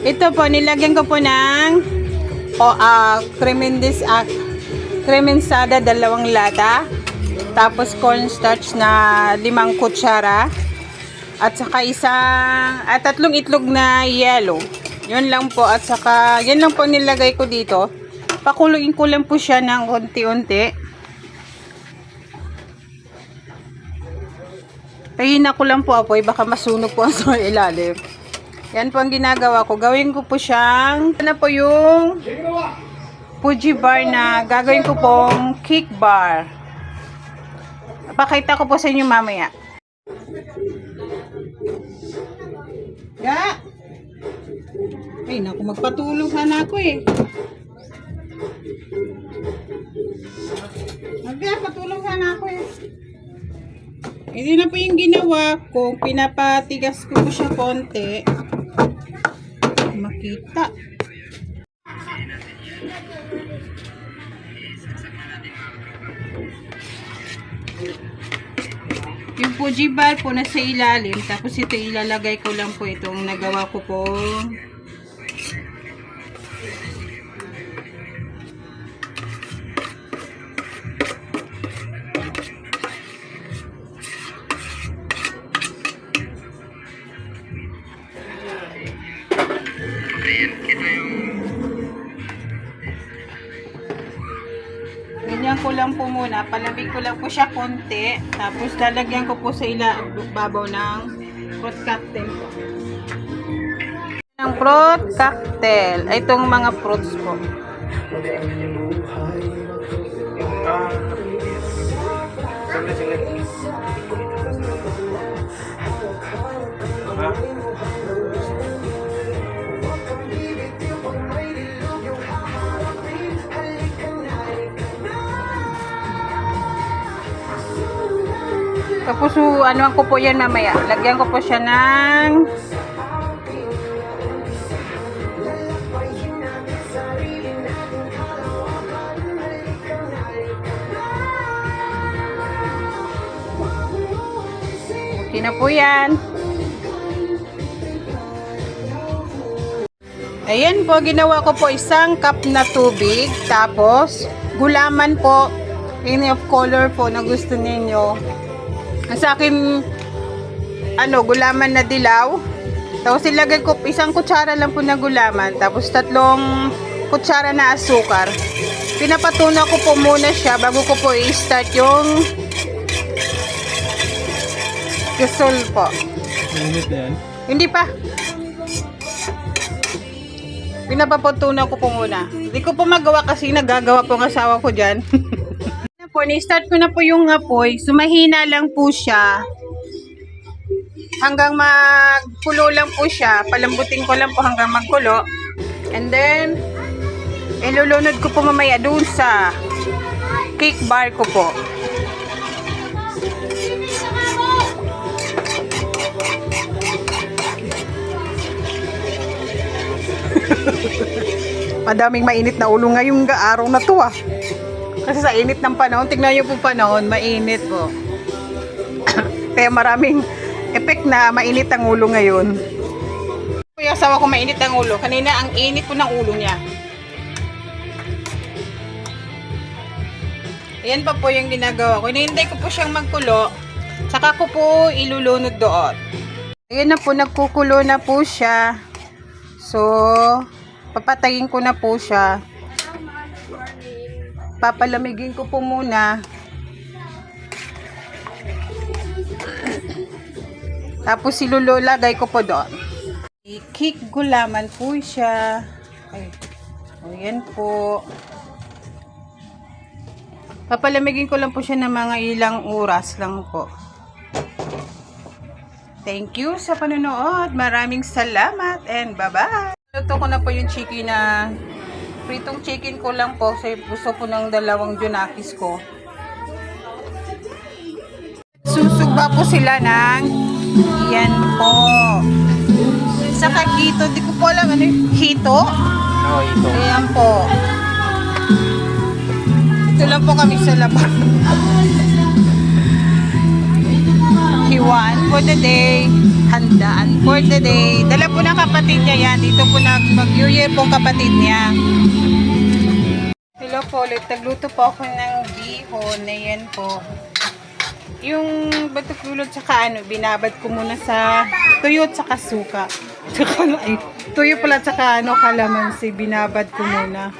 Ito po, nilagyan ko po ng cremensada 2 lata. Tapos cornstarch na 5 kutsara. At saka 3 itlog na yellow. Yun lang po. At saka, yan lang po nilagay ko dito. Pakuluin ko lang po siya ng unti-unti. Pahina ko lang po apoy. Baka masunog po sa ilalim. Yan po ang ginagawa ko. Gawin ko po siyang, ano po yung Fuji bar na gagawin ko pong cake bar. Pakita ko po sa inyo mamaya. Ya! Ay, naku, magpatulong sana ako eh. Patulong sana ako eh. Hindi na po yung ginawa ko. Pinapatigas ko po siya konti. Makita. Yung Fuji bar po nasa ilalim. Tapos ito ilalagay ko lang po itong nagawa ko po. Ganyan ko lang po muna. Palamig ko lang po siya konti. Tapos lalagyan ko po sa babaw ng fruit cocktail po. Ng fruit cocktail. Ay, itong mga fruits po. Tapos ano ko po yan mamaya. Lagyan ko po siya ng okay na po yan. Ayan po, ginawa ko po 1 cup na tubig. Tapos gulaman po, any of color po na gusto ninyo. Sa akin, gulaman na dilaw. Tapos ilagay ko 1 kutsara lang po na gulaman. Tapos 3 kutsara na asukar. Pinapatuna ko po muna siya bago ko po i-start yung gasol po. Minute na yan? Hindi pa. Pinapatuna ko po muna. Hindi ko po magawa kasi nagagawa po ang asawa ko dyan. Ni-start ko na po yung apoy. Sumahina lang po siya. Hanggang magkulo lang po siya. Palambutin ko lang po hanggang magkulo. And then, ilulunod ko po mamaya doon sa cake bar ko po. Madaming mainit na ulo ngayong araw na to ah. Kasi sa init ng panahon, tingnan nyo po panahon, mainit po. Kaya maraming effect na mainit ang ulo ngayon. Kuya, asawa ko mainit ang ulo. Kanina, ang init po ng ulo niya. Ayan pa po yung ginagawa ko. Hinihintay ko po siyang magkulo. Saka ko po ilulunod doon. Ayan na po, nagkukulo na po siya. So, papatayin ko na po siya. Papalamigin ko po muna. Tapos ilulagay ko po doon. I-cake gulaman po siya. Ay, ayan po. Papalamigin ko lang po siya ng mga ilang oras lang po. Thank you sa panonood. Maraming salamat and bye-bye. Luto ko na po yung chicken na pritong chicken ko lang po. Kasi gusto po ng 2 junakis ko. Susugba po sila ng yan po. Saka hito. Di ko po alam ano yung hito. Oo, ito. Ayan po. Ito lang po kami sa labas. Hiwan for the day. handaan for today. Dala po ng kapatid niya yan. Dito po mag-New Year po kapatid niya. Hello po ulit. Nagluto po ako ng bihon. Ayan po. Yung batok gulod tsaka binabad ko muna sa tuyo tsaka suka. Tsaka tuyo pala tsaka kalamansi. Binabad ko muna.